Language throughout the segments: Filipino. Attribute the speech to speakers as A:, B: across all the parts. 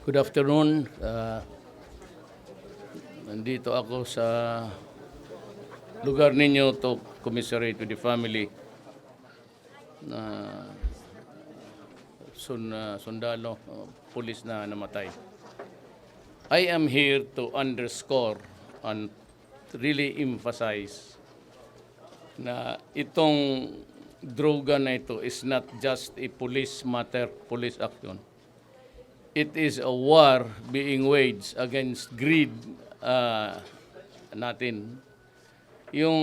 A: Good afternoon. Nandito ako sa lugar ninyo to commiserate with the family na sundalo, pulis na namatay. I am here to underscore and really emphasize na itong droga na ito is not just a police matter, police action. It is a war being waged against greed natin. Yung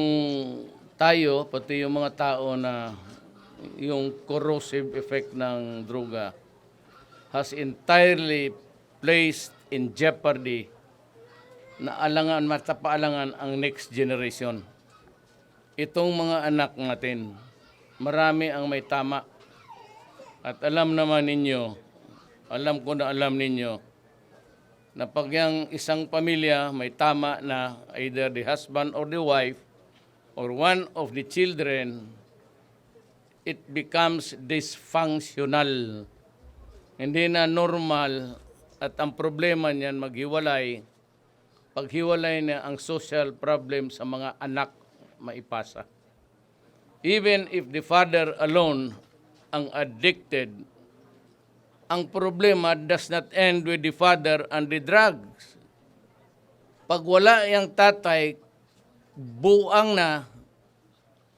A: tayo, pati yung mga tao na yung corrosive effect ng droga has entirely placed in jeopardy na matapaalangan ang next generation. Itong mga anak natin, marami ang may tama. At alam naman ninyo, alam ko na alam ninyo, na pag yung isang pamilya may tama na either the husband or the wife or one of the children, it becomes dysfunctional. Hindi na normal at ang problema niyan maghiwalay. Paghiwalay na ang social problem sa mga anak maipasa. Even if the father alone ang addicted, ang problema does not end with the father and the drugs. Pag wala yung tatay, buang na,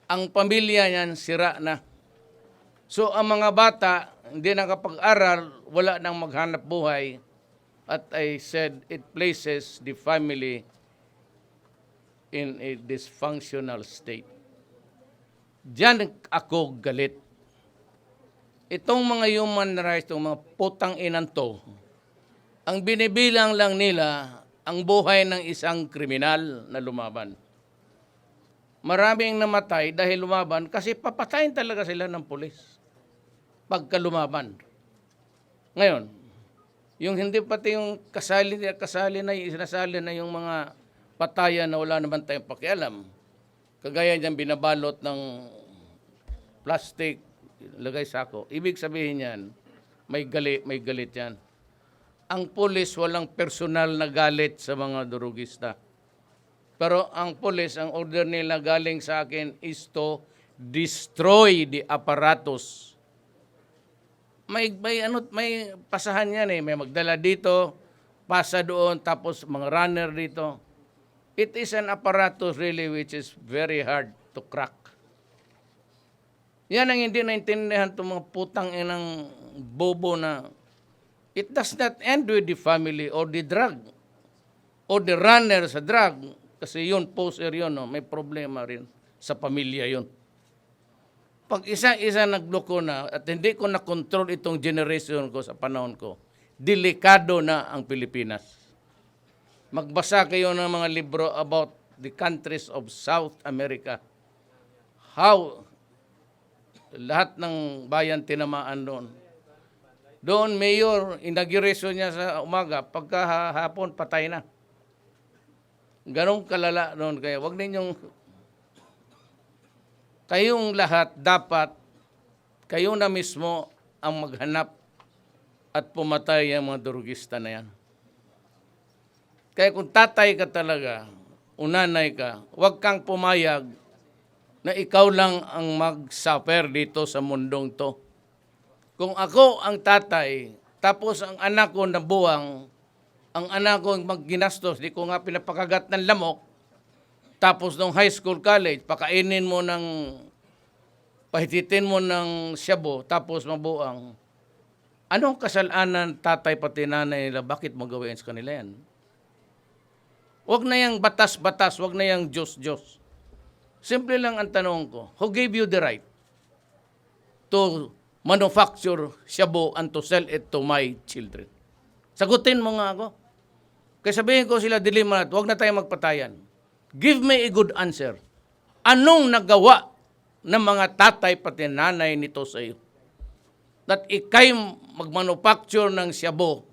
A: ang pamilya niyan sira na. So ang mga bata, hindi nakapag-aral, wala nang maghanap buhay. At I said, it places the family in a dysfunctional state. Diyan ako galit. Itong mga human rights, itong mga putang inan to, ang binibilang lang nila ang buhay ng isang kriminal na lumaban. Maraming namatay dahil lumaban kasi papatayin talaga sila ng pulis pagka lumaban. Ngayon, yung hindi pati yung kasali na, sinasali na yung mga patayan na wala naman tayong pakialam. Kagaya niyan binabalot ng plastic, lagay sako. Ibig sabihin yan, may galit yan. Ang pulis walang personal na galit sa mga durugista. Pero ang pulis, ang order nila galing sa akin is to destroy the apparatus. May pasahan yan eh. May magdala dito, pasa doon, tapos mga runner dito. It is an apparatus really which is very hard to crack. Yan ang hindi naintindihan itong mga putang inang bobo na it does not end with the family or the drug or the runner sa drug. Kasi yun, poser yun, no? May problema rin sa pamilya yun. Pag isa-isa nagloko na at hindi ko na-control itong generation ko sa panahon ko, delikado na ang Pilipinas. Magbasa kayo ng mga libro about the countries of South America. How lahat ng bayan tinamaan doon. Doon, mayor, inauguration niya sa umaga, pagkahapon, patay na. Ganong kalala doon. Kaya wag ninyong, kayong lahat dapat, kayo na mismo ang maghanap at pumatay ang mga durugista na yan. Kaya kung tatay ka talaga, unanay ka, wag kang pumayag na ikaw lang ang mag-suffer dito sa mundong to. Kung ako ang tatay, tapos ang anak ko nabuwang, ang anak ko magginastos, di ko nga pinapakagat ng lamok, tapos nung high school, college, pakainin mo ng, pahititin mo ng shabu, tapos mabuwang. Anong kasalanan tatay pati nanay nila, bakit mo gawin sa kanila yan? Huwag na yung batas-batas, huwag na yung Diyos-Diyos. Simple lang ang tanong ko, who gave you the right to manufacture shabu and to sell it to my children? Sagutin mo nga ako. Kaya sabihin ko sila, dilima, huwag na tayo magpatayan. Give me a good answer. Anong nagawa ng mga tatay pati nanay nito sa iyo? That ikay magmanufacture ng shabu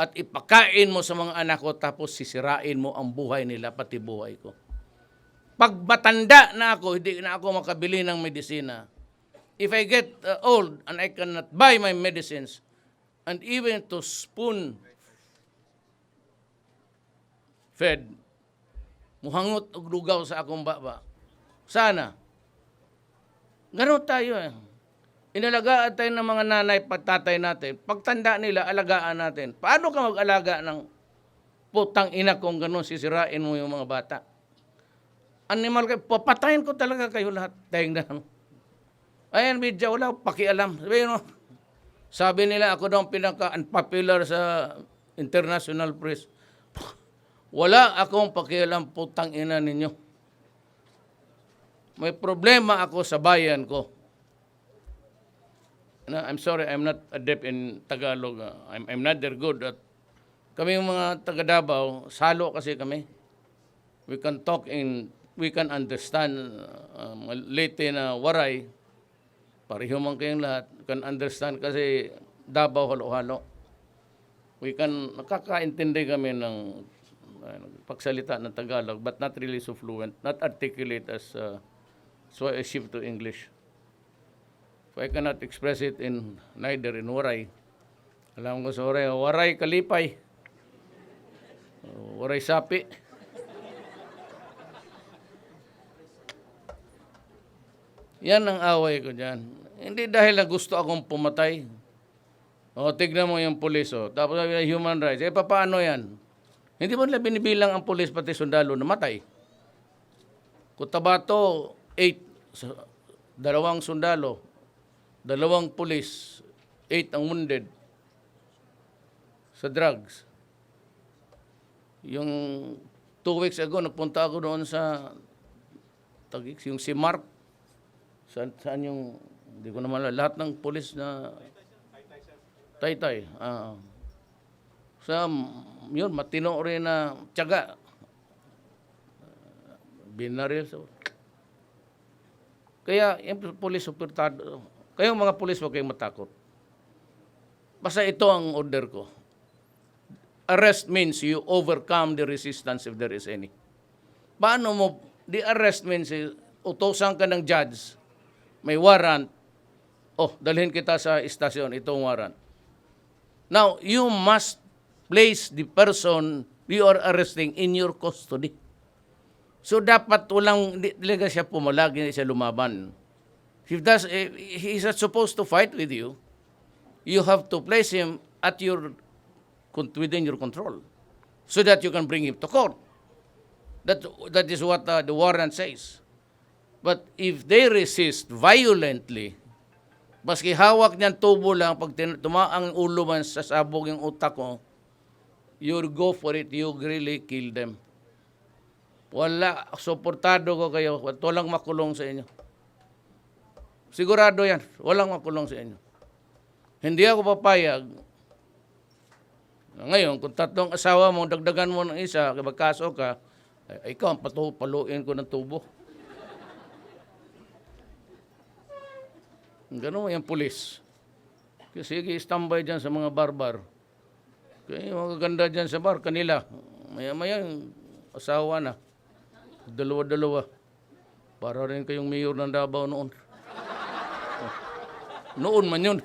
A: at ipakain mo sa mga anak ko tapos sisirain mo ang buhay nila pati buhay ko. Pag matanda na ako, hindi na ako makabili ng medisina. If I get old and I cannot buy my medicines, and even to spoon fed, muhangot og lugaw sa akong baba. Sana. Ganon tayo eh. Inalagaan tayo ng mga nanay at tatay natin. Pagtanda nila, alagaan natin. Paano ka mag-alaga ng putang ina kung ganon sisirain mo yung mga bata? Animal kayo, papatayin ko talaga kayo lahat. Tayong na. Ayan, media, wala pakialam. Sabi nila, ako daw ang pinaka-unpopular sa international press. Wala akong pakialam, putang ina ninyo. May problema ako sa bayan ko. I'm sorry, I'm not adept in Tagalog. I'm not that good at kami yung mga taga Davao, salo kasi kami. We can understand Leyte na waray. Pareho man kayong lahat. We can understand kasi Davao halo-halo. Nakakaintindi kami ng pagsalita ng Tagalog, but not really so fluent, not articulate as so I shift to English. If I cannot express it in neither in Waray. Alam ko sa Waray, Waray kalipay. Waray sapi. Yan ang away ko dyan. Hindi dahil na gusto akong pumatay. O, tignan mo yung pulis, o. Tapos sabi na human rights. Paano yan? Hindi mo nila binibilang ang pulis pati sundalo na matay. Cotabato, 8, 2 sundalo, 2 pulis, 8 ang wounded sa drugs. Yung 2 weeks ago, nagpunta ako doon sa Taguig, yung si Mark. Saan yung, hindi ko naman lahat ng pulis na Taytay. Yun, matino rin na tiyaga. Binaril. Kaya, yung pulis, kayong mga pulis, huwag kayong matakot. Basta ito ang order ko. Arrest means you overcome the resistance if there is any. Paano mo, the arrest means utosan ka ng judge, may warrant, dalhin kita sa istasyon, itong warrant. Now, you must place the person you are arresting in your custody. So, dapat hindi talaga siya pumalag, hindi siya lumaban. If he's not supposed to fight with you, you have to place him at within your control so that you can bring him to court. That is what the warrant says. But if they resist violently, baski hawak niyan tubo lang, pag tumaang ulo man sa sabog yung utak ko, you go for it, you really kill them. Wala, suportado ko kayo, walang makulong sa inyo. Sigurado yan, walang makulong sa inyo. Hindi ako papayag. Ngayon, kung 3 asawa mo, dagdagan mo ng isa, magkaso ka, ikaw ang paluin ko ng tubo. Ganun yung pulis. Sige, standby dyan sa mga barbar. Kaya yung mga ganda dyan sa bar, kanila. Maya-maya, asawa na. 2. Para rin kayong mayor ng Davao noon. Noon man yun.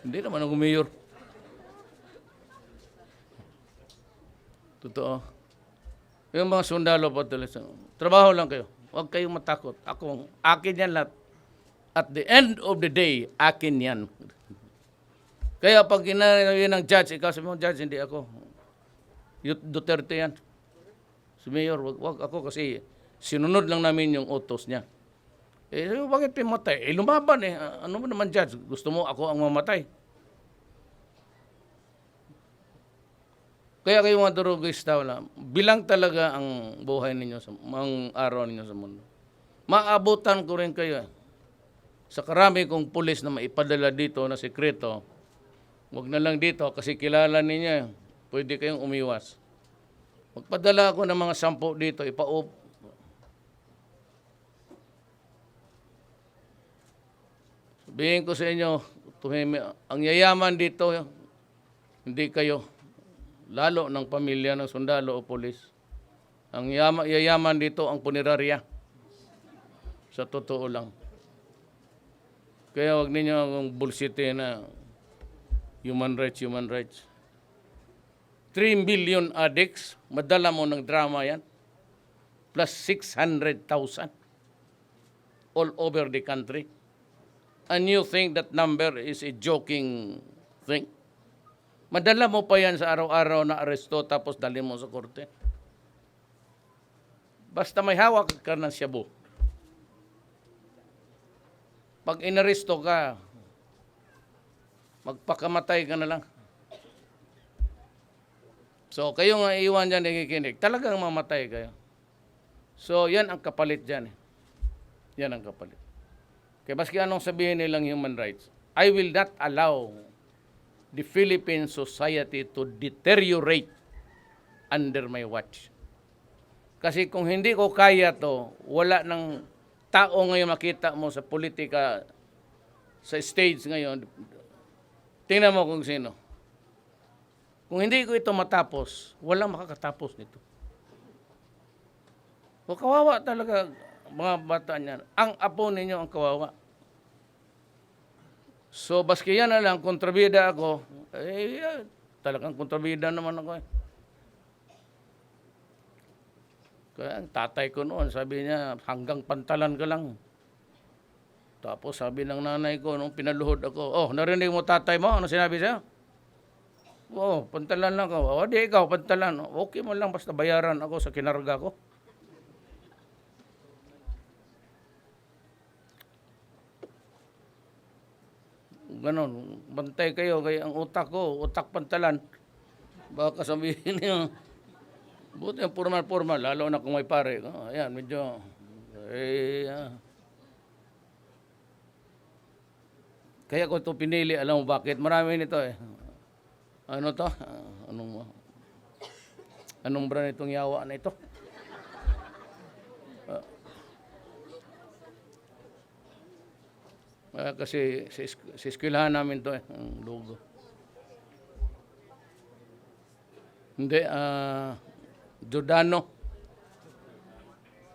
A: Hindi naman ako mayor. Totoo. Yung mga sundalo po talaga. Trabaho lang kayo. Huwag kayong matakot. Akin yan lahat. At the end of the day, akin yan. Kaya pag ginagawa ng judge, ikaw sabi mo, judge, hindi ako. Duterte yan. Si Mayor, wag ako kasi sinunod lang namin yung utos niya. Sabi mo, bakit pimatay? Lumaban eh. Ano mo naman, judge? Gusto mo ako ang mamatay? Kaya kayo mga durugista, bilang talaga ang buhay ninyo, ang araw ninyo sa mundo. Maabutan ko rin kayo. Sa karami kong pulis na maipadala dito na sekreto, wag na lang dito kasi kilala ninyo, pwede kayong umiwas. Magpadala ako ng mga 10 dito, ipaup. Sabihin ko sa inyo, ang yayaman dito, hindi kayo, lalo ng pamilya ng sundalo o pulis. Ang yayaman dito, ang punerarya. Sa totoo lang. Kaya wag ninyo akong bullshitin na Human rights, human rights. 3 million addicts, madala mo ng drama yan, plus 600,000 all over the country. And you think that number is a joking thing? Madala mo pa yan sa araw-araw na aresto tapos dali mo sa korte. Basta may hawak ka ng shabu. Pag inaresto ka, magpakamatay ka na lang. So, kayo nga iwan dyan, nakikinig. Talagang mamatay kayo. So, yan ang kapalit dyan. Yan ang kapalit. Kaya maski anong sabihin nilang human rights, I will not allow the Philippine society to deteriorate under my watch. Kasi kung hindi ko kaya to, wala ng tao ngayon makita mo sa politika, sa stage ngayon, tingnan mo kung sino. Kung hindi ko ito matapos, walang makakatapos nito. O kawawa talaga mga bata niyan. Ang apo ninyo ang kawawa. So, baski yan na lang, kontrabida ako, talagang kontrabida naman ako eh. Kaya ang tatay ko noon, sabi niya, hanggang pantalan ka lang. Tapos sabi ng nanay ko, nung pinaluhod ako, oh, narinig mo tatay mo? Ano sinabi siya? Oh, pantalan lang ako. Oh, di ikaw, pantalan. Okay mo lang, basta bayaran ako sa kinarga ko. Ganon, bantay kayo, kaya ang utak ko, utak pantalan. Baka sabihin niyo, buti ang formal-formal, lalo na kung may pare. Oh, ayan, medyo, Kaya ko ito pinili, alam mo bakit? Marami nito eh. Ano to? Anong brand itong yawa na ito? Kasi sa eskwelahan namin to eh, ang logo. Hindi, Giordano.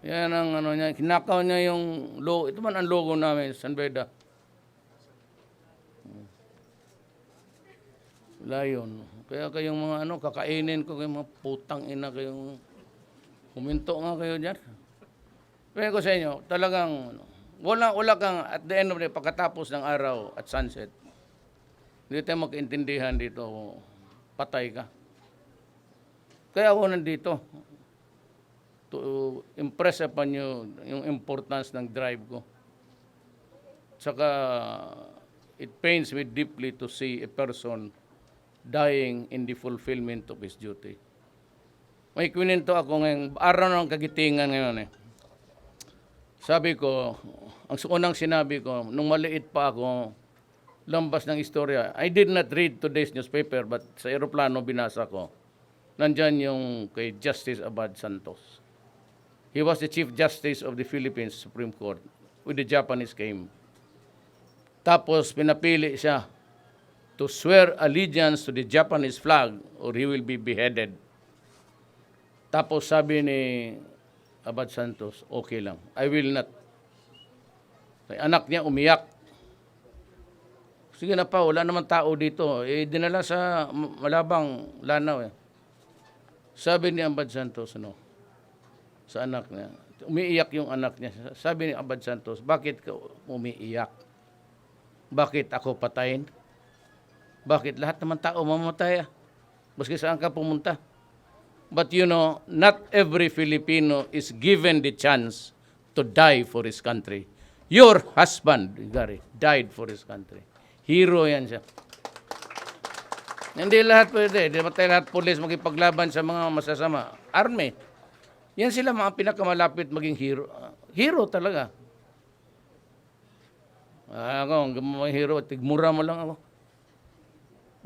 A: Yan ang ano niya, kinakaw niya yung logo. Ito man ang logo namin, San Beda. Layon. Kaya kayong mga kakainin ko, kayong mga putang ina, kayong huminto nga kayo dyan. Kaya ko sa inyo, talagang wala kang at the end of the day, pagkatapos ng araw at sunset, hindi tayo magkaintindihan dito, patay ka. Kaya ako nandito to impress upon you yung importance ng drive ko. Saka it pains me deeply to see a person dying in the fulfillment of his duty. May kwento ako ngayong araw ng kagitingan ngayon eh. Sabi ko, ang unang sinabi ko, nung maliit pa ako, lambas ng istorya. I did not read today's newspaper, but sa aeroplano binasa ko. Nandyan yung kay Justice Abad Santos. He was the Chief Justice of the Philippines Supreme Court when the Japanese came. Tapos pinapili siya to swear allegiance to the Japanese flag or he will be beheaded. Tapos sabi ni Abad Santos, okay lang, I will not. Kay anak niya umiyak. Sige na pa, wala naman tao dito. Dinala sa Malabang, Lanao eh. Sabi ni Abad Santos, sa anak niya, umiiyak yung anak niya. Sabi ni Abad Santos, bakit ka umiiyak? Bakit ako patayin? Bakit lahat naman tao mamatay? Baski saan ka pumunta? But you know, not every Filipino is given the chance to die for his country. Your husband, Gary, died for his country. Hero yan siya. Hindi lahat pwede. Hindi matay lahat pulis magipaglaban sa mga masasama. Army. Yan sila mga pinakamalapit maging hero. Hero talaga. Ako, ang hero, tigmura mo lang ako.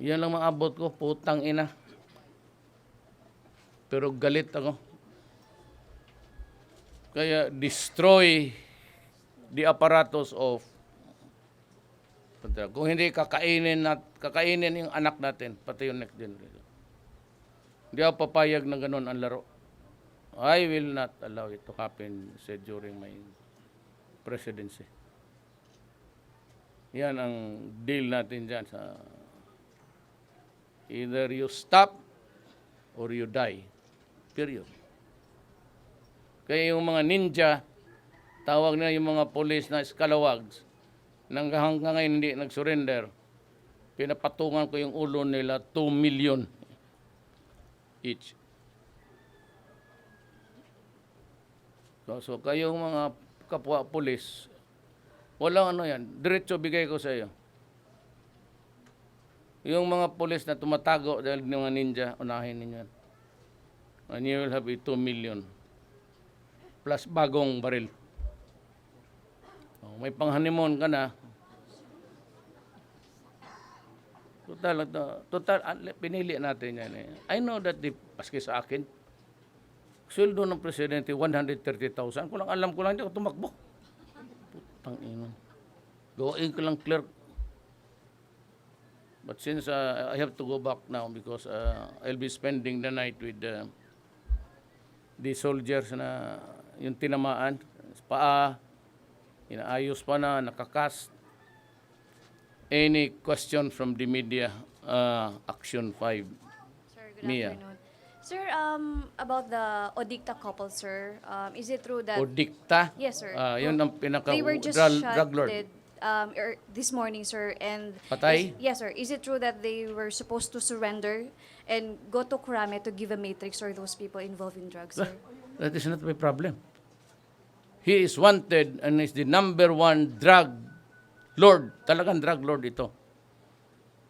A: Yan lang maabot ko, putang ina. Pero galit ako. Kaya destroy the apparatus of, kung hindi kakainin yung anak natin, pati yung next generation. Hindi ako papayag na ganun ang laro. I will not allow it to happen, said during my presidency. Yan ang deal natin dyan sa Either you stop or you die. Period. Kaya yung mga ninja, tawag na yung mga police na scalawags, hanggang ngayon hindi nag-surrender, pinapatungan ko yung ulo nila 2 million each. So kayong mga kapwa police, walang ano yan, diretso bigay ko sa iyo. Yung mga police na tumatago dahil ng mga ninja, unahin ninyo yan. And you will have a 2 million plus bagong baril. May pang-honeymoon ka na. Total, pinili natin yan eh. I know that paski sa akin, sweldo ng presidente, 130,000. Kung lang alam ko lang, hindi ako tumakbo. Putang ina. Gawin ko lang clerk. But since I have to go back now because I'll be spending the night with the soldiers na yung tinamaan, paa, inaayos pa na, nakakast. Any question from the media, Action 5.
B: Sir, good
A: Mia.
B: afternoon. Sir, about the Odicta couple, sir, is it true that
A: Odicta?
B: Yes, sir.
A: Yun ang pinaka
B: they were just
A: drug lord.
B: shot this morning, sir, and
A: Patay?
B: yes, sir. Is it true that they were supposed to surrender and go to Kurame to give a matrix or those people involved in drugs, sir?
A: That is not my problem. He is wanted and is the number one drug lord. Talagang drug lord ito.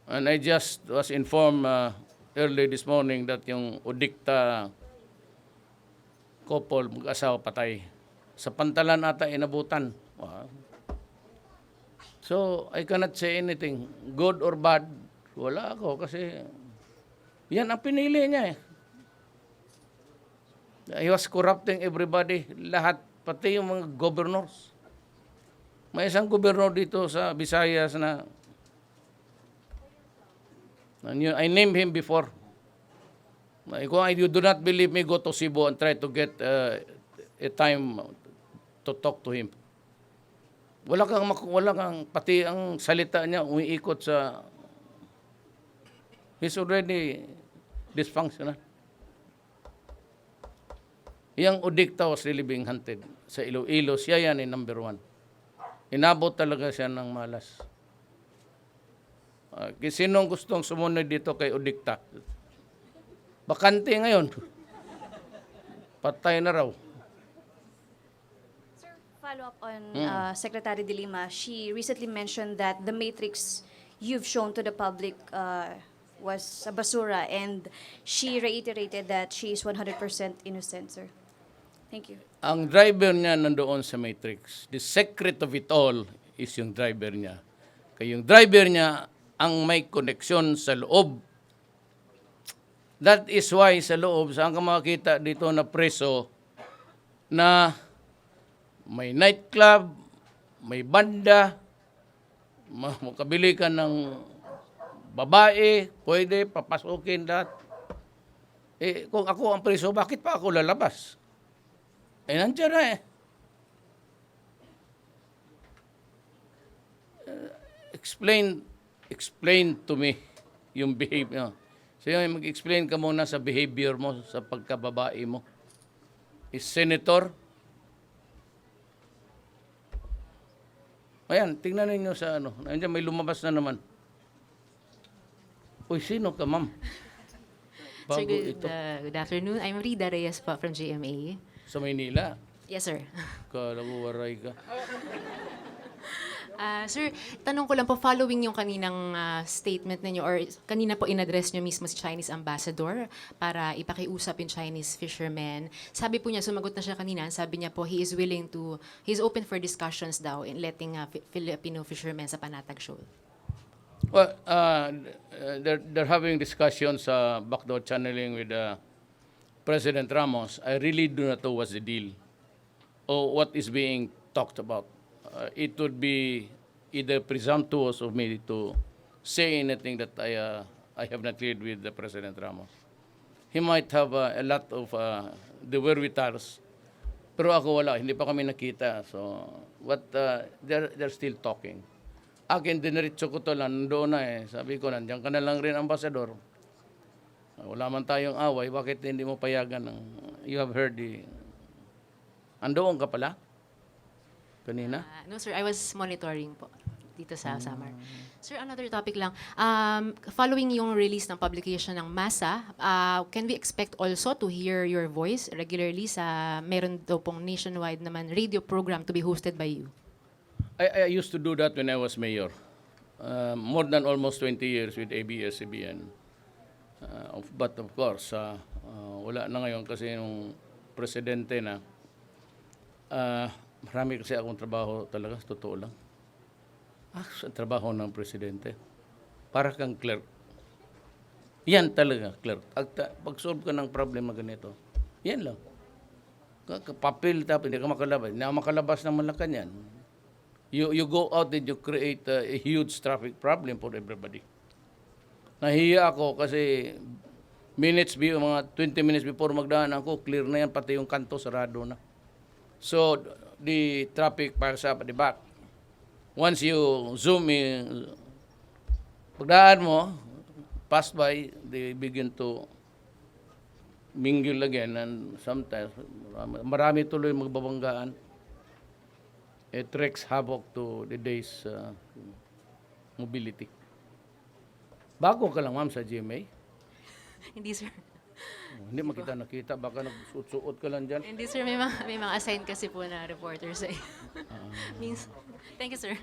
A: And I just was informed early this morning that yung Odicta couple, mag-asawa patay. Sa pantalan ata inabutan. Wow. So, I cannot say anything. Good or bad, wala ako kasi yan ang pinili niya eh. He was corrupting everybody, lahat, pati yung mga governors. May isang gobernador dito sa Visayas na I named him before. Kung you do not believe me, go to Cebu and try to get a time to talk to him. Wala kang, pati ang salita niya umiikot sa, he's already dysfunctional. Yang Odicta was really being hunted sa Iloilo, siya yan number one. Inabot talaga siya ng malas. Sinong gustong sumunod dito kay Odicta? Bakante ngayon. Patay na raw.
B: Sir, follow up on Secretary De Lima. She recently mentioned that the matrix you've shown to the public was a basura, and she reiterated that she is 100% innocent, sir. Thank you.
A: Ang driver niya nandoon sa Matrix. The secret of it all is yung driver niya. Kaya yung driver niya ang may koneksyon sa loob. That is why sa loob, saan ka makakita dito na preso na may nightclub, may banda, makabili ka ng babae, pwede, papasukin lahat. Eh, kung ako ang preso, bakit pa ako lalabas? Eh, nandiyan na eh. Explain to me yung behavior. So, yung mag-explain ka muna sa behavior mo, sa pagkababae mo. Is senator? Ayan, tingnan ninyo sa ano. Nandiyan, may lumabas na naman. Uy, sino ka, ma'am?
C: Sir,
A: Bago ito.
C: good afternoon. I'm Rida Reyes po from GMA.
A: Sa Maynila.
C: Yes, sir.
A: Kala mo waray ka.
C: Sir, tanong ko lang po, following yung kaninang statement ninyo or kanina po in-address nyo mismo si Chinese ambassador para ipakiusap yung Chinese fishermen. Sabi po niya, sumagot na siya kanina, sabi niya po he's open for discussions daw in letting Filipino fishermen sa Panatag Shoal.
A: Well, they're having discussions backdoor channeling with President Ramos. I really do not know what's the deal or what is being talked about. It would be either presumptuous of me to say anything that I have not cleared with the President Ramos. He might have a lot of the wherewithals, pero ako wala, hindi pa kami nakita. So, they're still talking. Akin, diniritso ko to lang, nandoon na eh. Sabi ko, nandiyan ka na lang rin, Ambassador. Wala man tayong away, bakit hindi mo payagan ng, you have heard andoon ka pala? Kanina?
C: No, sir, I was monitoring po dito sa Samar. Sir, another topic lang. Following yung release ng publication ng MASA, can we expect also to hear your voice regularly sa meron daw pong nationwide naman radio program to be hosted by you?
A: I used to do that when I was mayor. More than almost 20 years with ABS-CBN. But of course, wala na ngayon kasi yung presidente na, marami kasi akong trabaho talaga, totoo lang. Sa trabaho ng presidente. Para kang clerk. Yan talaga, clerk. Pag-solve ka ng problema ganito, yan lang. Papel, tapos hindi ka makalabas. Hindi ka makalabas ng Malacanang. You go out and you create a huge traffic problem for everybody. Nahiya ako kasi mga 20 minutes before magdaan ako, clear na yan, pati yung kanto sarado na. So, the traffic piles up at the back. Once you zoom in, pagdaan mo, pass by, they begin to mingle again, and sometimes, marami tuloy magbabanggaan. It wreaks havoc to the day's mobility. Bago ka lang, ma'am, sa GMA?
C: Hindi, sir.
A: Hindi nakita, baka nagsuot-suot ka lang dyan.
C: Hindi, sir. May mga assigned kasi po na reporters eh. Means, thank you, sir.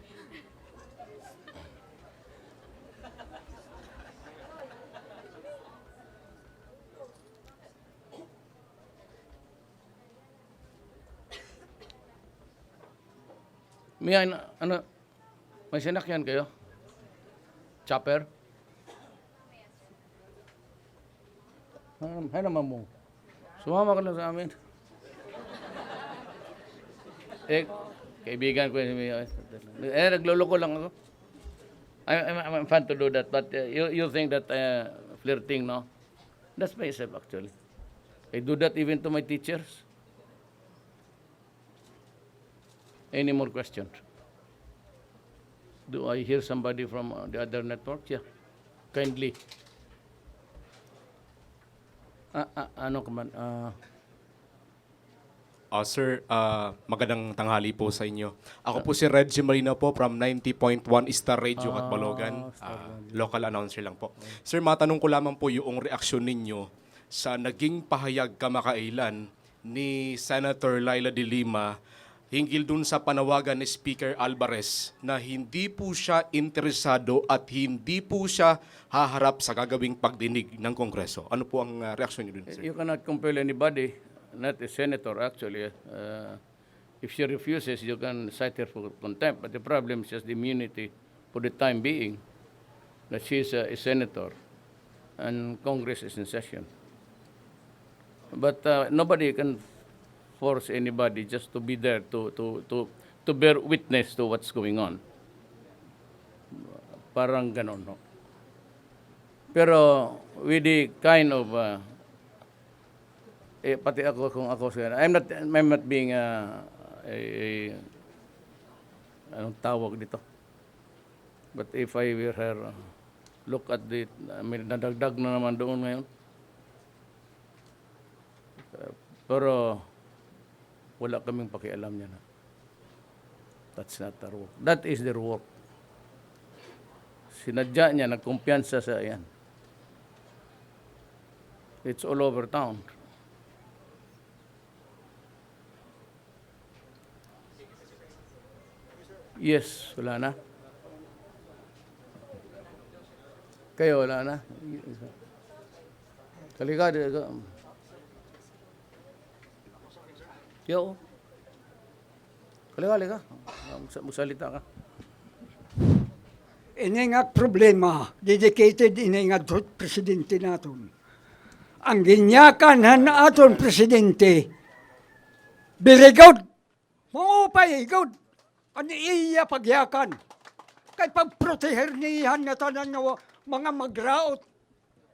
A: May sinakyan kayo? Chopper? Ano naman mo? Sumama ka lang sa amin. Kaibigan ko yun. Nagluloko lang ako. I'm fun to do that, but you think that flirting, no? That's myself, actually. I do that even to my teachers. Any more questions? Do I hear somebody from the other network? Yeah. Kindly. Ano ka man?
D: Sir, magandang tanghali po sa inyo. Ako po si Reggie Marina po from 90.1 Star Radio Catbalogan. Local announcer lang po. Sir, matanong ko lamang po yung reaksyon ninyo sa naging pahayag kamakailan ni Senator Laila de Lima hinggil dun sa panawagan ni Speaker Alvarez na hindi po siya interesado at hindi po siya haharap sa gagawing pagdinig ng Kongreso. Ano po ang reaksyon niyo dun, sir?
A: You cannot compel anybody, not a senator actually. If she refuses, you can cite her for contempt. But the problem is just the immunity for the time being, that she is a senator and Congress is in session. But nobody can force anybody just to be there to bear witness to what's going on. Parang ganon, no? Pero with the kind of pati ako kung ako I'm not being anong tawag dito. But if I were her, look at may nadagdag na naman doon ngayon. Pero wala kaming pakialam niya na. That's not our work. That is their work. Sinadya niya, nagkumpiyansa sa yan. It's all over town. Yes, wala na. Kayo, wala na. Kalika, yo. Kalika. Magsalita ka.
E: Iningak problema, dedicated iningak presidente naton. Ang ginyakan na aton presidente, birigod, maupay igod, ang iya pagyakan. Kay pagproteher niyan nga tanan nga mga magraot,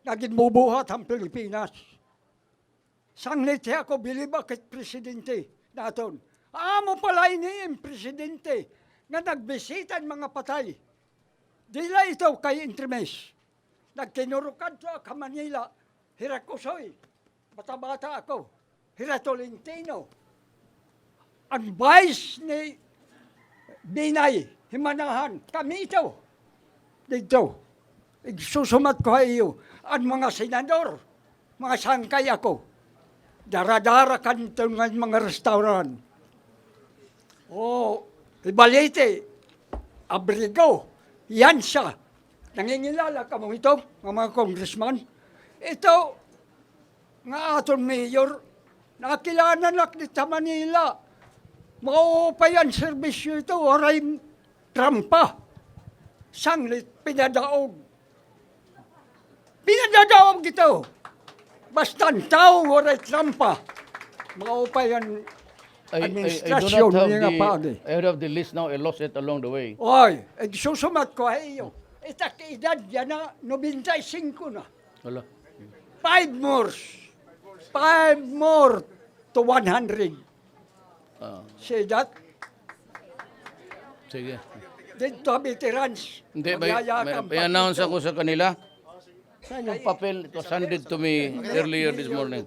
E: naging mubuhat ang Pilipinas. Sanglit ako biliba kay presidente naton. Amo pala ini ang presidente nga nagbisitan mga patay. Dila ito kay Intermes. Nagkinurukan sa ka Manila. Hirakusoy, bata-bata ako, Hiratolentino. Ang vice ni Binay, Himanahan, kami ito. Dito, isusumat ko iyo, ang mga senador, mga sangkay ako, daradara kanito ng mga restaurant. Oh, Ibalite, Abrigo, yan siya. Nangingilala ka mo ito, mga congressman. Ito, nga aton mayor, nakilala na sa Manila. Mauupayan serbisyo ito, oray trampa. Sanglit, pinadaog. Pinadadaog ito. Basta ang tao, oray trampa. Mauupayan
A: I do
E: administrasyon
A: not
E: niya
A: have
E: pa.
A: I have the list now. I lost it along the way.
E: Oy, susumat ko iyo. Ita kaedad yan na, 95 na.
A: Wala.
E: 5 more. 5 more to 100. Say that?
A: Sige.
E: Dito veterans.
A: Hindi,
E: Magyayakang
A: may announce
E: pakito.
A: ako sa kanila. Saan yung papel? It was handed to me earlier this morning.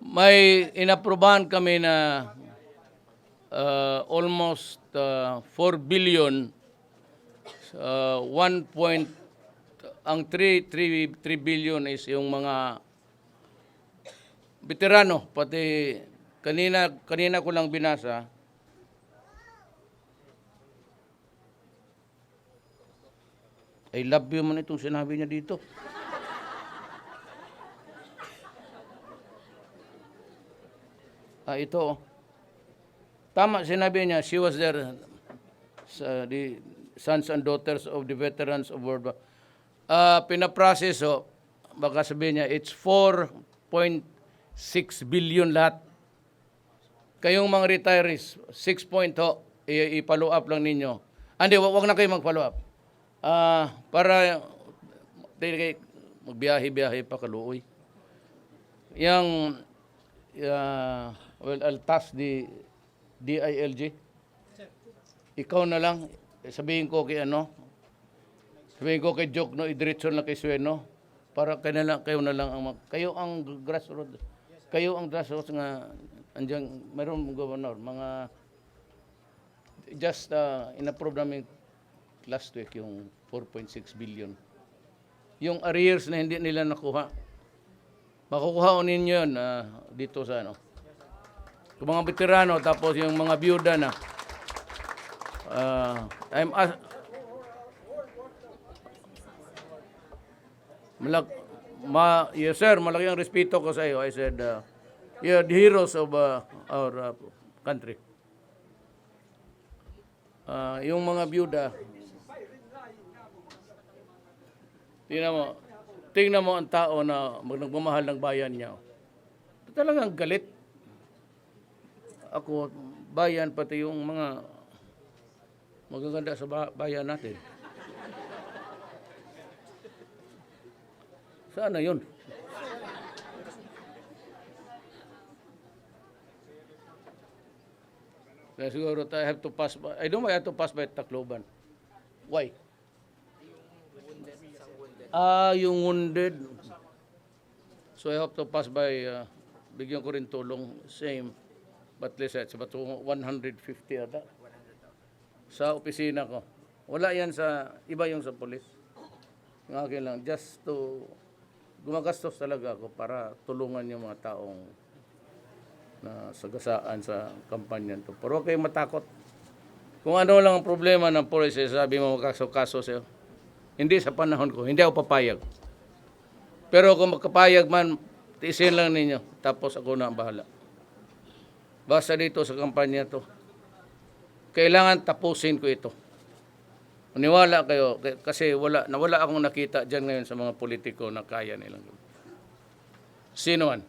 A: May inaprubahan kami na almost 4 billion, 1 ang 3 billion is yung mga veterano, pati kanina ko lang binasa. I love you man itong sinabi niya dito. Ito. Oh. Tama, sinabi niya, she was there, the sons and daughters of the veterans of World War. Pinaprocess, baka sabihin niya, it's 4.6 billion lahat. Kayong mga retirees, 6 point i-follow up lang ninyo. Hindi, wag na kayo mag-follow up. Para magbiyahe-biyahe pa kaluoy. Yang well, I'll task the DILG. Ikaw na lang, sabihin ko kay Jok, no, idiretso na kay Sueno, para kayo na lang kayo ang grassroots. Kayo ang grassroots nga, andiyan, mayroong governor, mga, just in-approve namin last week yung 4.6 billion. Yung arrears na hindi nila nakuha, makukuha ninyo yun dito sa Yung mga veterano, tapos yung mga byuda na. Yes sir, malaki ang respeto ko sa iyo. I said, you're the heroes of our country. Yung mga byuda, tingnan mo ang tao na nagmamahal ng bayan niya. Talagang galit. Ako, bayan, pati yung mga magaganda sa bayan natin. Saan na yun? Kaya siguro I have to pass by, I don't know, I have to pass by Tacloban. Why? Yung wounded. So I have to pass by, bigyan ko rin tulong, same. But let's say, it's about 150 ata. Sa opisina ko. Wala yan sa, iba yung sa polis. Yung akin lang, just to, gumagastos talaga ako para tulungan yung mga taong na sagasaan sa kampanya to. Pero huwag kayong matakot. Kung ano lang ang problema ng polis, sabi mo magkaso-kaso sa'yo. Hindi sa panahon ko, hindi ako papayag. Pero kung magkapayag man, tiisin lang ninyo. Tapos ako na ang bahala. Basta dito sa kampanya to, kailangan tapusin ko ito. Maniwala kayo, kasi wala akong nakita dyan ngayon sa mga politiko na kaya nilang. Sino man?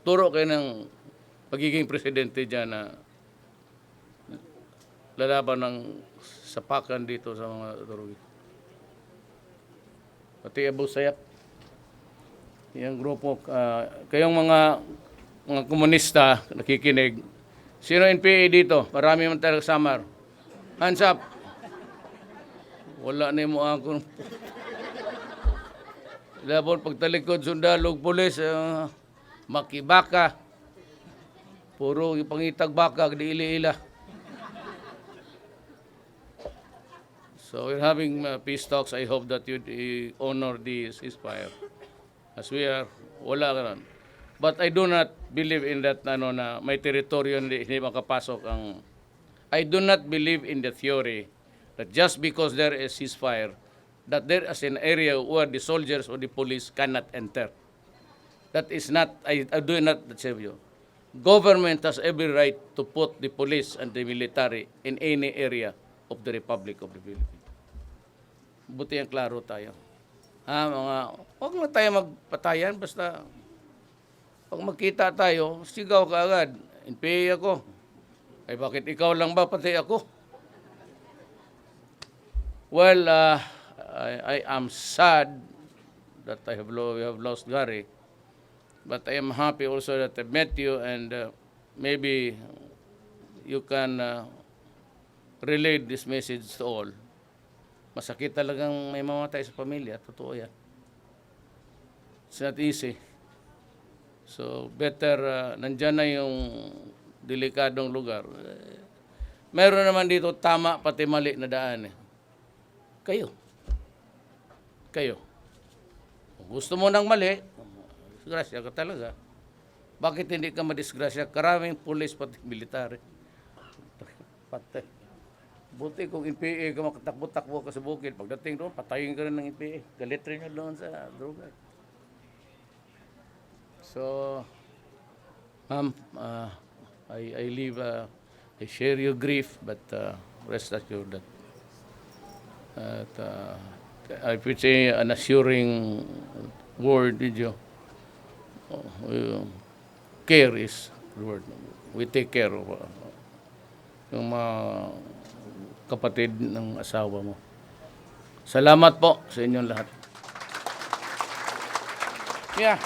A: Turo kayo ng pagiging presidente dyan na lalaban ng sapakan dito sa mga turugi. Pati Abu Sayyaf. Yung grupo, kayong mga komunista nakikinig, sino NPA dito? Marami man talaga samar. Hands up. Wala na mo ako. Labon pagtalikod sundalog pulis, makibaka. Puro ipangitag baka, di ili-ila. So we're having peace talks. I hope that you honor the ceasefire. As we are, wala ka nun. But I do not believe in that na may teritoryo hindi makapasok ang... I do not believe in the theory that just because there is ceasefire, that there is an area where the soldiers or the police cannot enter. That is not, I do not save you. Government has every right to put the police and the military in any area of the Republic of the Philippines. Buti ang klaro tayo. Huwag lang tayo magpatayan, basta pag magkita tayo, sigaw ka agad. NPA ako. Ay bakit ikaw lang ba, pati ako? Well, I am sad that we have lost Gary. But I am happy also that I met you and maybe you can relay this message to all. Masakit talagang may mamatay sa pamilya. Totoo yan. It's not easy. So better, nandyan na yung delikadong lugar. Meron naman dito tama pati mali na daan. Kayo. Kung gusto mo ng mali, disgrasya ka talaga. Bakit hindi ka madisgrasya? Karaming pulis pati military. Patay. Buti kung NPA ka makatakbo-takbo ka sa bukid. Pagdating doon, patayin ka rin ng NPA. Galit rin yun doon sa droga. So, ma'am, I leave, I share your grief, but rest assured that I would say an assuring word, did you? Care is the word. We take care of yung mga kapatid ng asawa mo. Salamat po sa inyong lahat. Yeah.